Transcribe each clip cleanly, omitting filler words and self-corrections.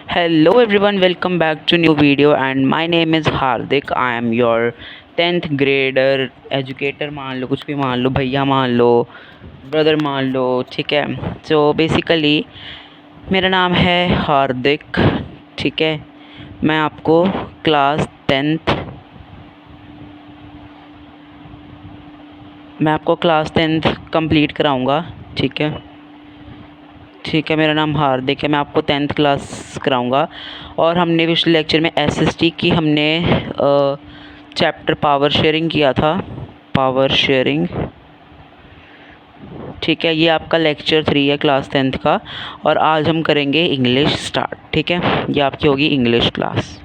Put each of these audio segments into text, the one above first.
Hello everyone, welcome back to new video and my name is Hardik. I am your 10th grader educator मान लो, कुछ भी मान लो, भैया मान लो, ब्रदर मान लो, ठीक है। सो बेसिकली मेरा नाम है हार्दिक, ठीक है। मैं आपको क्लास 10th कंप्लीट कराऊंगा, ठीक है। ठीक है, मेरा नाम हार्दिक है, मैं आपको 10th क्लास कराऊंगा। और हमने पिछले लेक्चर में एसएसटी की हमने चैप्टर पावर शेयरिंग किया था, पावर शेयरिंग, ठीक है। ये आपका लेक्चर 3 है क्लास 10th का। और आज हम करेंगे इंग्लिश स्टार्ट, ठीक है। ये आपकी होगी इंग्लिश क्लास,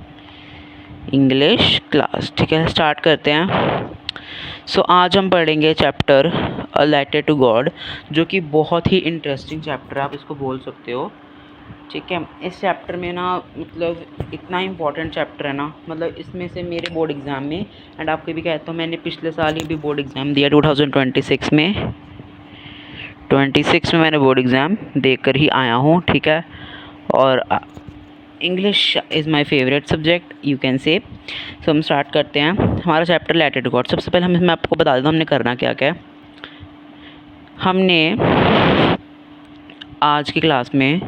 ठीक है। स्टार्ट करते हैं। सो आज हम पढ़ेंगे chapter a letter to God, जो कि बहुत ही इंटरेस्टिंग चैप्टर है, आप इसको बोल सकते हो, ठीक है। इस चैप्टर में ना मतलब इतना इम्पॉर्टेंट चैप्टर है ना, मतलब इसमें से मेरे बोर्ड एग्ज़ाम में, एंड आपको भी कहता हूँ मैंने पिछले साल ही भी बोर्ड एग्ज़ाम दिया 2026 में, 26 में मैंने बोर्ड एग्ज़ाम देकर ही आया हूँ, ठीक है। और English is my favourite subject, you can say. So हम स्टार्ट करते हैं हमारा चैप्टर लेटर टू गॉड। सबसे पहले मैं आपको बता देता हूँ हमने करना क्या क्या है। हमने आज की क्लास में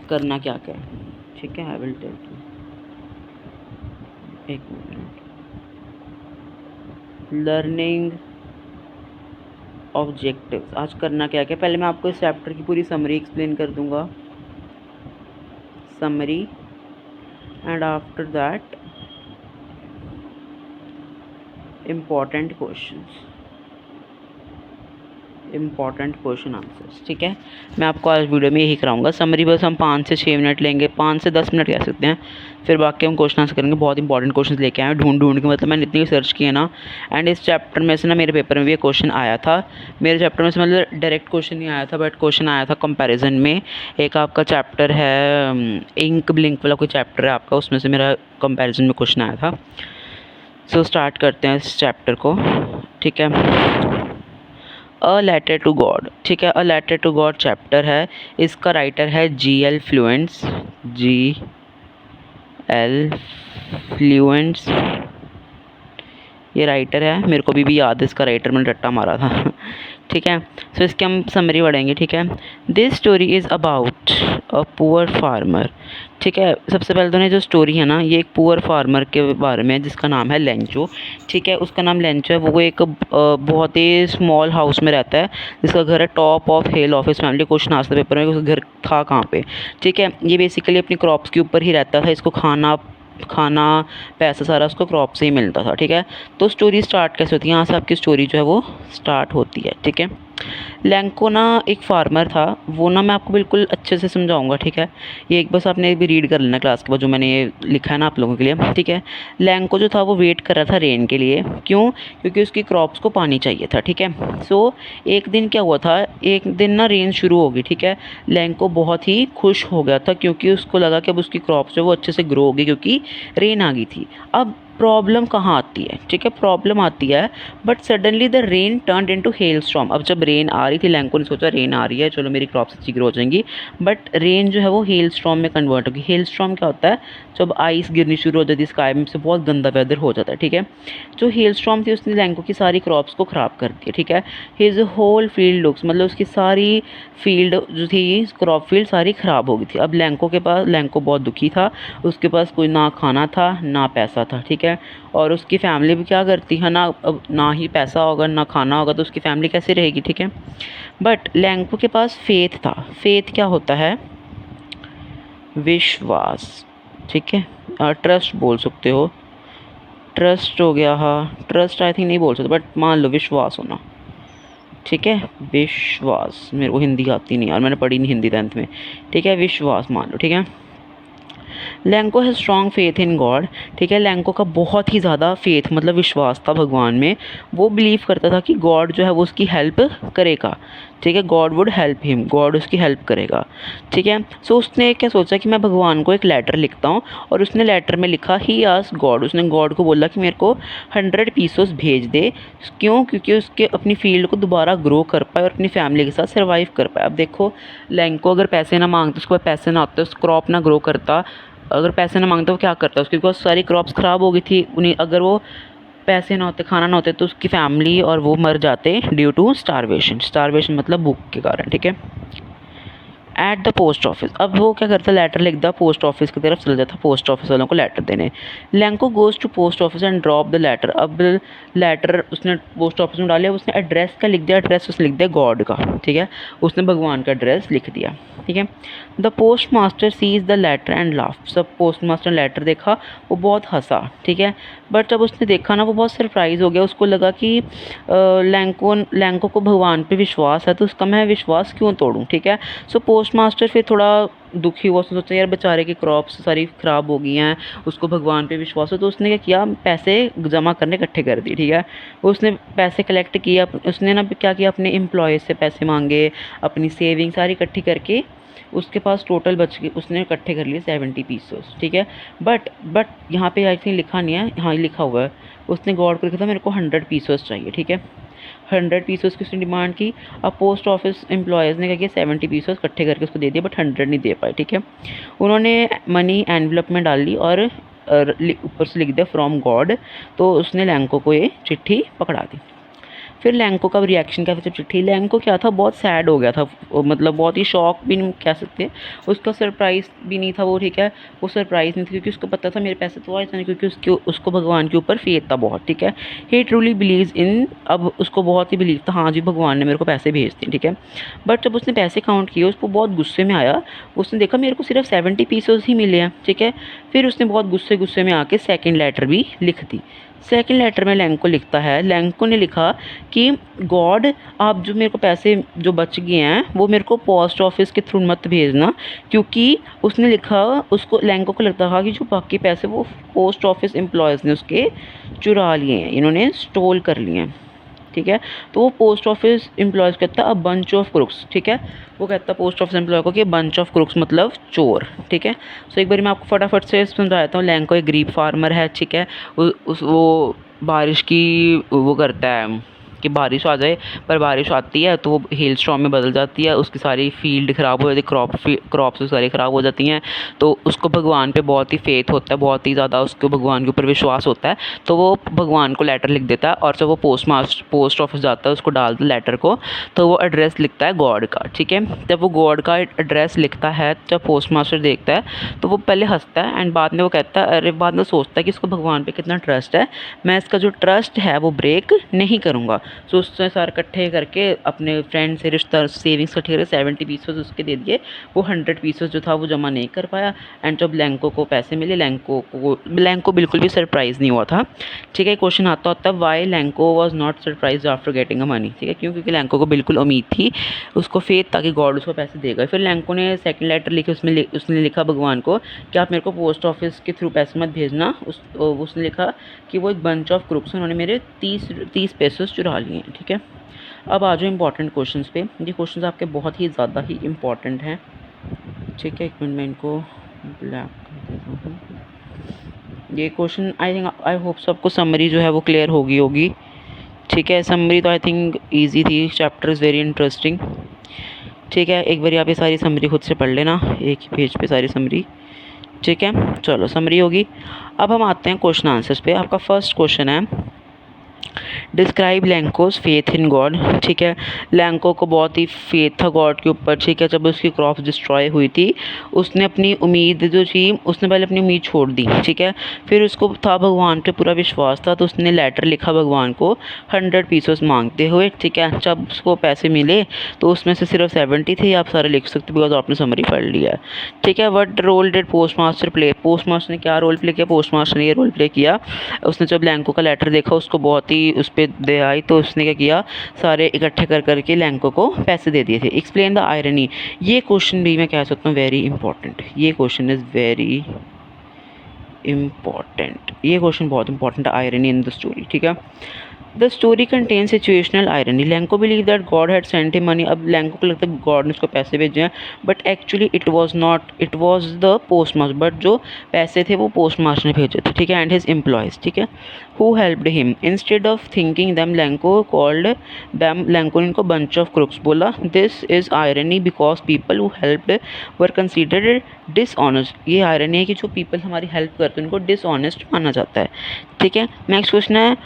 करना क्या क्या है, ठीक है। आई विल टेल यू, एक मिनट। लर्निंग ऑब्जेक्टिव्स, आज करना क्या क्या। पहले मैं आपको इस चैप्टर की पूरी समरी एक्सप्लेन कर दूंगा, summary, and after that important question answers, ठीक है। मैं आपको आज वीडियो में यही कराऊंगा। समरी बस हम 5 से 6 मिनट लेंगे, 5 से 10 मिनट कह सकते हैं, फिर बाकी हम क्वेश्चन आंसर करेंगे। बहुत इंपॉर्टेंट क्वेश्चन लेके आए ढूंढ के, मतलब मैंने इतनी सर्च किए ना। एंड इस चैप्टर में से ना मेरे पेपर में भी एक क्वेश्चन आया था, मेरे चैप्टर में से मतलब डायरेक्ट क्वेश्चन नहीं आया था, बट क्वेश्चन आया था कंपैरिजन में। एक आपका चैप्टर है इंक ब्लिंक वाला कोई चैप्टर है आपका, उसमें से मेरा कंपैरिजन में क्वेश्चन आया था। सो स्टार्ट करते हैं इस चैप्टर को, ठीक है। अ लेटर टू गॉड, ठीक है। A letter to God chapter है, इसका राइटर है GL फ्लुएंट्स, GL फ्लुएंट्स, ये राइटर है। मेरे को भी याद है इसका राइटर, मैंने रट्टा मारा था ठीक है। सो इसकी हम समरी पढ़ेंगे, ठीक है। This story is about a poor farmer, ठीक है। सबसे पहले तो ना जो स्टोरी है ना, ये एक पुअर फार्मर के बारे में है जिसका नाम है लेंचो, ठीक है। उसका नाम लेंचो है। वो एक बहुत ही स्मॉल हाउस में रहता है, जिसका घर है top of hill of his family. Question आता पेपर में उसका घर था कहाँ पे, ठीक है। ये बेसिकली अपनी क्रॉप्स के ऊपर ही रहता था, इसको खाना पैसा सारा उसको क्रॉप से ही मिलता था, ठीक है। तो स्टोरी स्टार्ट कैसे होती है, यहाँ से आपकी स्टोरी जो है वो स्टार्ट होती है, ठीक है। लैंको ना एक फार्मर था, वो ना मैं आपको बिल्कुल अच्छे से समझाऊंगा, ठीक है। ये एक बस आपने भी रीड कर लेना क्लास के बाद जो मैंने ये लिखा है ना आप लोगों के लिए, ठीक है। लैंको जो था वो वेट कर रहा था रेन के लिए, क्यों? क्योंकि उसकी क्रॉप्स को पानी चाहिए था, ठीक है। सो एक दिन क्या हुआ था, एक दिन ना रेन शुरू हो गई, ठीक है। लैंको बहुत ही खुश हो गया था, क्योंकि उसको लगा कि अब उसकी क्रॉप्स जो वो अच्छे से ग्रो होगी, क्योंकि रेन आ गई थी। अब प्रॉब्लम कहाँ आती है, ठीक है। प्रॉब्लम आती है but suddenly the rain turn into hello storm. अब जब रेन आ रही थी, लैंको ने सोचा रेन आ रही है, चलो मेरी क्रॉप्स अच्छी ग्रो हो जाएंगी, बट रेन जो है वो हेल स्टॉर्म में कन्वर्ट होगी। हेल स्टॉर्म क्या होता है, जब आइस गिरनी शुरू हो जाती है स्काई में, से बहुत गंदा वेदर हो जाता है, ठीक है। जो हेल स्टॉर्म थी उसने लैंको की सारी क्रॉप्स को ख़राब कर दिया, ठीक है। हिज होल फील्ड लुक्स, मतलब उसकी सारी फील्ड जो थी, क्रॉप फील्ड सारी ख़राब हो गई थी। अब लैंको बहुत दुखी था, उसके पास कोई ना खाना था ना पैसा था, ठीक है। और उसकी फैमिली भी क्या करती है ना, अब ना ही पैसा होगा ना खाना होगा तो उसकी फैमिली कैसे रहेगी, ठीक है। बट लैंको के पास फेथ था। फेथ क्या होता है, विश्वास, ठीक है। ट्रस्ट बोल सकते हो, ट्रस्ट हो गया, हाँ ट्रस्ट आई थिंक नहीं बोल सकते, बट मान लो विश्वास होना, ठीक है। विश्वास, मेरे को हिंदी आती नहीं और मैंने पढ़ी नहीं हिंदी 10th में, ठीक है। विश्वास मान लो, ठीक है। लैंको है स्ट्रॉन्ग फेथ इन गॉड, ठीक है। लैंको का बहुत ही ज़्यादा फेथ मतलब विश्वास था भगवान में। वो बिलीव करता था कि गॉड जो है वो उसकी हेल्प करेगा, ठीक है, God would help him, God उसकी हेल्प करेगा, ठीक है। सो उसने क्या सोचा कि मैं भगवान को एक लेटर लिखता हूँ, और उसने लेटर में लिखा ही आस्क्ड गॉड, उसने गॉड को बोला कि मेरे को 100 पीसोस भेज दे। क्यों? क्योंकि उसके अपनी फील्ड को दोबारा ग्रो कर पाए और अपनी फैमिली के साथ सर्वाइव कर पाए। अब देखो, लैंको अगर पैसे ना मांगते, उसके पास पैसे ना होते, उस क्रॉप ना ग्रो करता, अगर पैसे ना मांगता वो क्या करता, उसकी बहुत सारी क्रॉप्स ख़राब हो गई थी, उन्हें अगर वो पैसे ना होते, खाना ना होते, तो उसकी फैमिली और वो मर जाते ड्यू टू स्टारवेशन। स्टारवेशन मतलब भूख के कारण, ठीक है। एट द पोस्ट ऑफिस, अब वो क्या करता, लेटर लिखता, पोस्ट ऑफिस की तरफ चला जाता, पोस्ट ऑफिस वालों को लेटर देने। Lencho goes to post office and drop the letter. अब लेटर उसने पोस्ट ऑफिस में डाला, उसने एड्रेस का लिख दिया, एड्रेस उसने लिख दिया गॉड का, ठीक है, उसने भगवान का एड्रेस लिख दिया, ठीक है। The post master sees the letter and laugh, सब पोस्ट मास्टर ने लेटर देखा, वो बहुत हंसा, ठीक है। बट जब उसने देखा ना, वो बहुत सरप्राइज़ हो गया, उसको लगा कि लैंको को भगवान पे विश्वास है, तो उसका मैं विश्वास क्यों तोड़ूं, ठीक है। सो पोस्ट मास्टर फिर थोड़ा दुखी हुआ, उसने सोचा यार बेचारे की क्रॉप्स सारी ख़राब हो गई हैं, उसको भगवान पे विश्वास है, तो उसने क्या किया, पैसे जमा करने इकट्ठे कर दिए, ठीक है। उसने पैसे कलेक्ट किया, उसने ना क्या किया, अपने एम्प्लॉयज़ से पैसे मांगे, अपनी सेविंग सारी इकट्ठी करके उसके पास टोटल बच गए, उसने इकट्ठे कर लिए 70 पीसेस, ठीक है। बट यहाँ पे आई थिंक लिखा नहीं है, हाँ लिखा हुआ है, उसने गॉड को लिखा था मेरे को 100 पीसेस चाहिए, ठीक है। 100 पीसेस की उसने डिमांड की। अब पोस्ट ऑफिस एम्प्लॉयज़ ने क्या किया, 70 पीसेस इकट्ठे करके उसको दे दिए, बट 100 नहीं दे पाए, ठीक है। उन्होंने मनी एनवलप में डाल ली और ऊपर से लिख दिया फ्रॉम गॉड, तो उसने लैंको को ये चिट्ठी पकड़ा दी। फिर लैंको का रिएक्शन क्या था जब चिट्ठी, लैंको क्या था, बहुत सैड हो गया था, मतलब बहुत ही शॉक भी नहीं कह सकते, उसका सरप्राइज़ भी नहीं था वो, ठीक है। वो सरप्राइज़ नहीं था क्योंकि उसको पता था मेरे पैसे तो आए थे, क्योंकि उसको भगवान के ऊपर फेथ था बहुत, ठीक है। ही ट्रूली बिलीव्स इन, अब उसको बहुत ही बिलीव था, हाँ जी भगवान ने मेरे को पैसे भेज दिए, ठीक है। बट जब उसने पैसे काउंट किए, उसको बहुत गुस्से में आया, उसने देखा मेरे को सिर्फ 70 पीसेस ही मिले हैं, ठीक है। फिर उसने बहुत गुस्से में आके सेकेंड लेटर भी लिख दी। सेकेंड लेटर में लैंको लिखता है, लैंको ने लिखा कि गॉड, आप जो मेरे को पैसे जो बच गए हैं वो मेरे को पोस्ट ऑफिस के थ्रू मत भेजना, क्योंकि उसने लिखा, उसको लैंको को लगता था कि जो बाकी पैसे वो पोस्ट ऑफिस एम्प्लॉयज़ ने उसके चुरा लिए हैं, इन्होंने स्टोल कर लिए हैं, ठीक है। तो वो पोस्ट ऑफिस एम्प्लॉयज़ कहता है अ बंच ऑफ क्रुक्स, ठीक है। वो कहता है पोस्ट ऑफिस एम्प्लॉय को कि बंच ऑफ क्रुक्स मतलब चोर, ठीक है। सो एक बार मैं आपको फटाफट से समझाता हूँ। लैंको एक गरीब फार्मर है, ठीक है। वो बारिश की वो करता है कि बारिश आ जाए, पर बारिश आती है तो वो हेल स्टॉर्म में बदल जाती है, उसकी सारी फील्ड ख़राब हो जाती है, क्रॉप्स सारी ख़राब हो जाती हैं। तो उसको भगवान पे बहुत ही फेथ होता है, बहुत ही ज़्यादा उसको भगवान के ऊपर विश्वास होता है, तो वो भगवान को लेटर लिख देता है, और जब वो पोस्ट ऑफिस जाता है उसको डालता है लेटर को, तो वो एड्रेस लिखता है गॉड का, ठीक है। जब वो गॉड का एड्रेस लिखता है, जब पोस्ट मास्टर देखता है तो वो पहले हंसता है, एंड बाद में वो कहता है, अरे बाद में सोचता है कि इसको भगवान पे कितना ट्रस्ट है, मैं इसका जो ट्रस्ट है वो ब्रेक नहीं करूँगा। सो उसने सारे इकट्ठे करके अपने फ्रेंड से रिश्ता सेविंग्स इकट्ठे करके 70 पीसेस उसके दे दिए। वो 100 पीसेस जो था वो जमा नहीं कर पाया, एंड जब लैंको को पैसे मिले, लैंको बिल्कुल भी सरप्राइज़ नहीं हुआ था, ठीक है। क्वेश्चन आता होता है why Lencho was not surprise after getting a money, ठीक है। क्यों? क्योंकि लैंको को बिल्कुल उम्मीद थी, उसको फेथ था कि गॉड उसको पैसे देगा। फिर लैंको ने सेकंड लेटर लिखे, उसने लिखा भगवान को कि आप मेरे को पोस्ट ऑफिस के थ्रू पैसे मत भेजना। उसने लिखा कि वो एक बंच ऑफ क्रुक्स, उन्होंने मेरे 30 पैसेस चुरा लिए हैं, ठीक है। अब आ जाओ इंपॉर्टेंट क्वेश्चंस पे। ये क्वेश्चंस आपके बहुत ही ज़्यादा ही इंपॉर्टेंट हैं, ठीक है। एक मिनट में इनको ब्लैक कर देता हूँ। ये क्वेश्चन आई होप सबको समरी जो है वो क्लियर होगी, ठीक है। समरी तो आई थिंक ईजी थी, चैप्टर इज़ वेरी इंटरेस्टिंग, ठीक है। एक बार आप ये सारी समरी खुद से पढ़ लेना, एक ही पेज पे सारी समरी, ठीक है। चलो समरी होगी। अब हम आते हैं क्वेश्चन आंसर्स पे। आपका फर्स्ट क्वेश्चन है डिस्क्राइब लैंकोस फेथ इन गॉड, ठीक है। लैंको को बहुत ही फेथ था गॉड के ऊपर, ठीक है। जब उसकी क्रॉप्स डिस्ट्रॉय हुई थी, उसने अपनी उम्मीद जो थी, उसने पहले अपनी उम्मीद छोड़ दी, ठीक है। फिर उसको था भगवान पे पूरा विश्वास था, तो उसने लेटर लिखा भगवान को 100 पीसेस मांगते हुए, ठीक है। जब उसको पैसे मिले तो उसमें से सिर्फ 70 थे, आप सारे लिख सकते बिकॉज आपने समरी पढ़ लिया है, ठीक है। What role did post master play, post master ने क्या रोल प्ले किया, पोस्ट मास्टर ने ये रोल प्ले किया, उसने जब लैंको का लेटर देखा उसको बहुत ही उस पर दया आई, तो उसने क्या किया, सारे इकट्ठे कर करके लैंको को पैसे दे दिए थे। एक्सप्लेन द आयरनी, ये क्वेश्चन भी मैं कह सकता हूँ वेरी इंपॉर्टेंट, ये क्वेश्चन इज़ वेरी इम्पॉर्टेंट, ये क्वेश्चन बहुत इंपॉर्टेंट है, आयरनी इन द स्टोरी, ठीक है। The story contain situational irony. Lanco believe that God had sent him money. अब लैंको को लगता है गॉड ने उसको पैसे भेजे हैं, but actually it was not, it was the post master. But जो पैसे थे वो पोस्ट मास्टर ने भेजे थे, ठीक है, एंड हिज एम्प्लॉयज़, ठीक है, who helped him. Instead of thinking them Lanco called them, Lanco ने इनको बंच ऑफ क्रुक्स बोला। This is irony because people who helped were considered dishonest. ये आयरनी है कि जो पीपल हमारी हेल्प करते हैं उनको डिसऑनेस्ट माना जाता है, ठीक है। नेक्स्ट क्वेश्चन है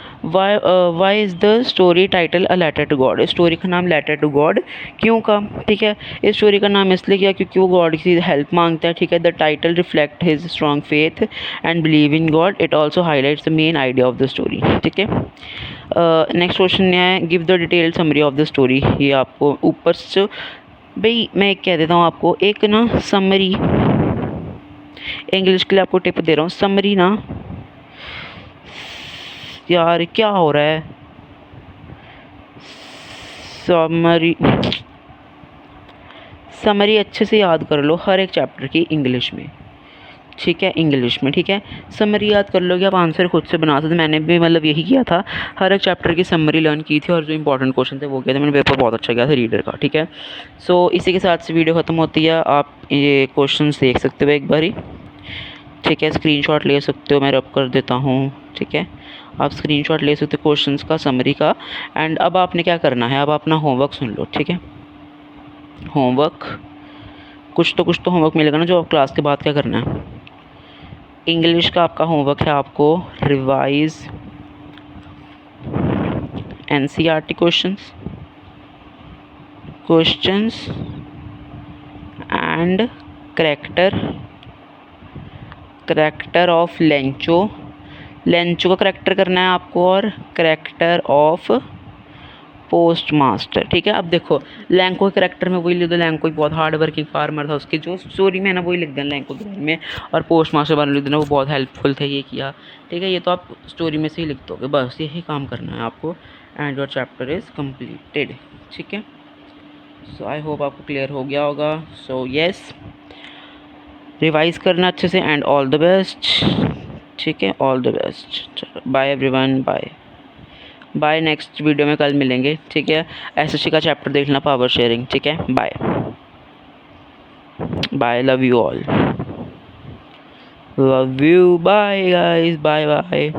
why is the story title a letter to God. इस स्टोरी का नाम लेटर टू गॉड क्यों का, ठीक है, इस स्टोरी का नाम इसलिए किया क्योंकि वो गॉड की हेल्प मांगता है, ठीक है। The title reflect his strong faith and believe in God. It also highlights the main idea of the story, ठीक है। नेक्स्ट क्वेश्चन है give the detailed summary of the story. ये आपको ऊपर से, भाई मैं एक कह देता हूँ आपको, एक ना समरी, इंग्लिश के लिए आपको टिप दे रहा हूँ, समरी ना, यार क्या हो रहा है, समरी, समरी अच्छे से याद कर लो हर एक चैप्टर की इंग्लिश में, ठीक है, इंग्लिश में, ठीक है। समरी याद कर लोगे आप आंसर खुद से बना सकते। मैंने भी मतलब यही किया था, हर एक चैप्टर की समरी लर्न की थी और जो इंपॉर्टेंट क्वेश्चन थे वो किए थे मैंने। पेपर बहुत अच्छा गया था रीडर का, ठीक है। सो इसी के साथ से वीडियो ख़त्म होती है। आप ये क्वेश्चन देख सकते हो एक बारी, ठीक है, स्क्रीनशॉट ले सकते हो, मैं रब कर देता हूँ, ठीक है। आप स्क्रीनशॉट ले सकते हो क्वेश्चंस का, समरी का। एंड अब आपने क्या करना है, अब अपना होमवर्क सुन लो, ठीक है। होमवर्क कुछ तो होमवर्क मिलेगा ना, जो आप क्लास के बाद क्या करना है। इंग्लिश का आपका होमवर्क है आपको revise NCERT questions and character of Lencho. Lencho का करैक्टर करना है आपको, और करैक्टर ऑफ पोस्ट मास्टर, ठीक है। अब देखो लैंको के करैक्टर में वही लिख दो, लैंको बहुत हार्ड वर्किंग फार्मर था, उसकी जो स्टोरी में ना वही लिख देना लैंको के बारे में, और पोस्ट मास्टर बारे में लिख देना वो बहुत हेल्पफुल थे, ये किया, ठीक है। ये तो आप स्टोरी में से ही लिख दोगे, बस यही काम करना है आपको, and your chapter is completed, ठीक है। सो आई होप आपको क्लियर हो गया होगा। सो येस, रिवाइज करना अच्छे से, एंड ऑल द बेस्ट, ठीक है, ऑल द बेस्ट। चलो bye everyone, bye bye. Next video में कल मिलेंगे, ठीक है। एसएससी का चैप्टर देखना, पावर शेयरिंग, ठीक है। Bye bye, love you all, love you, bye guys, bye bye.